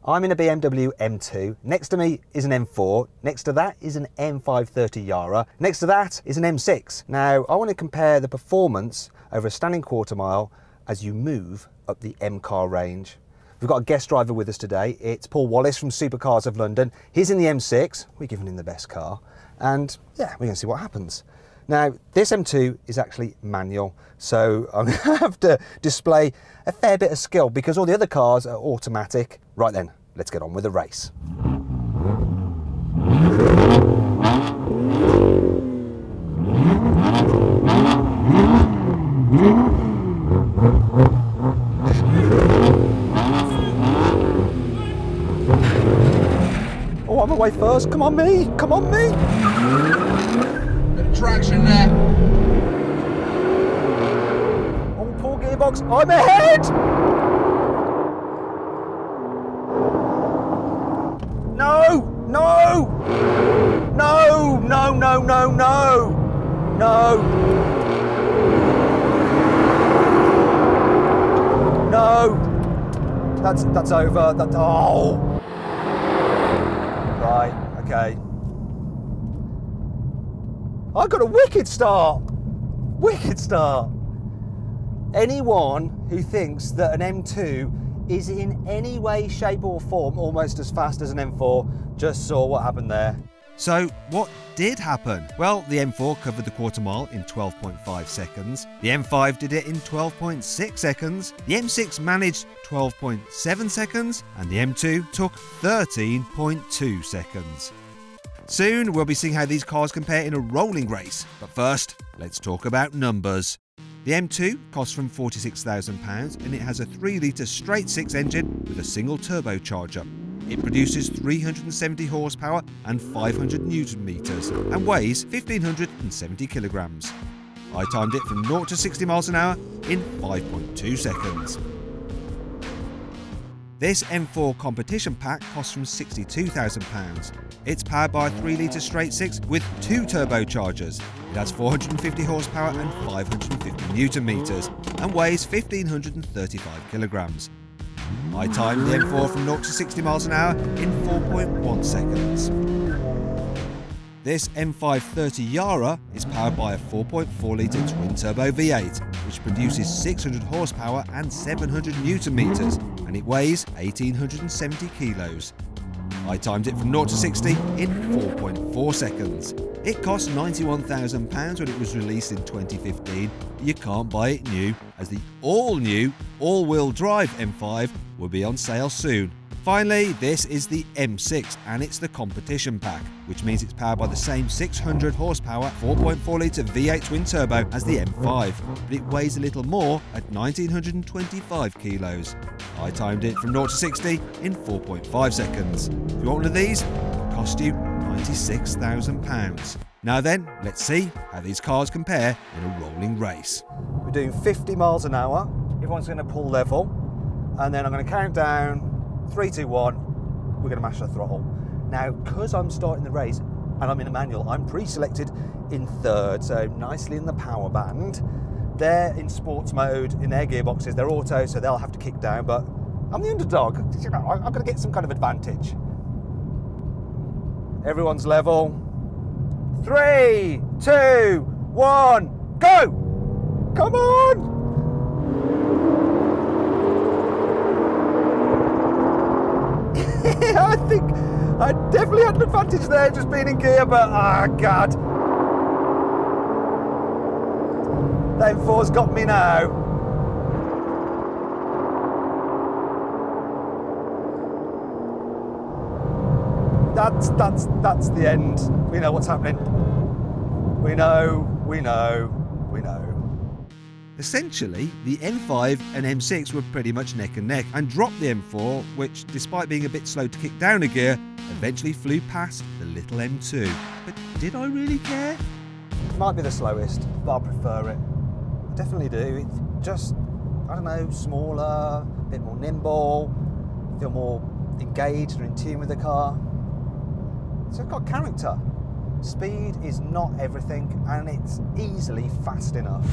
I'm in a BMW M2, next to me is an M4, next to that is an M530 Jahre, next to that is an M6. Now, I want to compare the performance over a standing quarter mile as you move up the M car range. We've got a guest driver with us today. It's Paul Wallace from Supercars of London. He's in the M6, we're giving him the best car, and yeah, we're going to see what happens. Now, this M2 is actually manual, so I'm going to have to display a fair bit of skill because all the other cars are automatic. Right then, let's get on with the race. Oh, I'm away first. Come on, me. Come on, me. Bit of traction there. Oh, poor gearbox. I'm ahead. No, no, no, no, no, no, no, no, no. That's over. That's oh. Right. Okay. I got a wicked start. Wicked start. Anyone who thinks that an M2 is in any way, shape or form almost as fast as an M4 just saw what happened there. So what did happen? Well, the M4 covered the quarter mile in 12.5 seconds, the M5 did it in 12.6 seconds, the M6 managed 12.7 seconds, and the M2 took 13.2 seconds. Soon we'll be seeing how these cars compare in a rolling race, but first, let's talk about numbers. The M2 costs from £46,000 and it has a 3-litre straight-six engine with a single turbocharger. It produces 370 horsepower and 500 newton meters and weighs 1,570 kilograms. I timed it from 0 to 60 miles an hour in 5.2 seconds. This M4 competition pack costs from £62,000. It's powered by a 3-litre straight-six with 2 turbochargers. It has 450 horsepower and 550 newton meters and weighs 1,535 kilograms. I timed the M4 from 0 to 60 miles an hour in 4.1 seconds. This M530 Jahre is powered by a 4.4-litre twin-turbo V8, which produces 600 horsepower and 700 newton meters, and it weighs 1,870 kilos. I timed it from 0 to 60 in 4.4 seconds. It cost £91,000 when it was released in 2015. You can't buy it new, as the all-new, all-wheel drive M5 will be on sale soon. Finally, this is the M6 and it's the competition pack, which means it's powered by the same 600 horsepower 4.4-litre V8 twin turbo as the M5, but it weighs a little more at 1,925 kilos. I timed it from 0 to 60 in 4.5 seconds. If you want one of these, it'll cost you £96,000. Now then, let's see how these cars compare in a rolling race. We're doing 50 miles an hour. Everyone's going to pull level, and then I'm going to count down 3, 2, 1, we're going to mash the throttle. Now, because I'm starting the race and I'm in a manual, I'm pre-selected in 3rd, so nicely in the power band. They're in sports mode, in their gearboxes, they're auto, so they'll have to kick down, but I'm the underdog. You know, I've got to get some kind of advantage. Everyone's level. 3, 2, 1, go! Come on! I think I definitely had an advantage there, just being in gear, but ah, God. That M4's got me now. That's the end. We know what's happening. We know. Essentially, the M5 and M6 were pretty much neck and neck and dropped the M4, which, despite being a bit slow to kick down a gear, eventually flew past the little M2. But did I really care? It might be the slowest, but I prefer it. I definitely do. It's just, I don't know, smaller, a bit more nimble, feel more engaged or in tune with the car. So it's got character. Speed is not everything, and it's easily fast enough.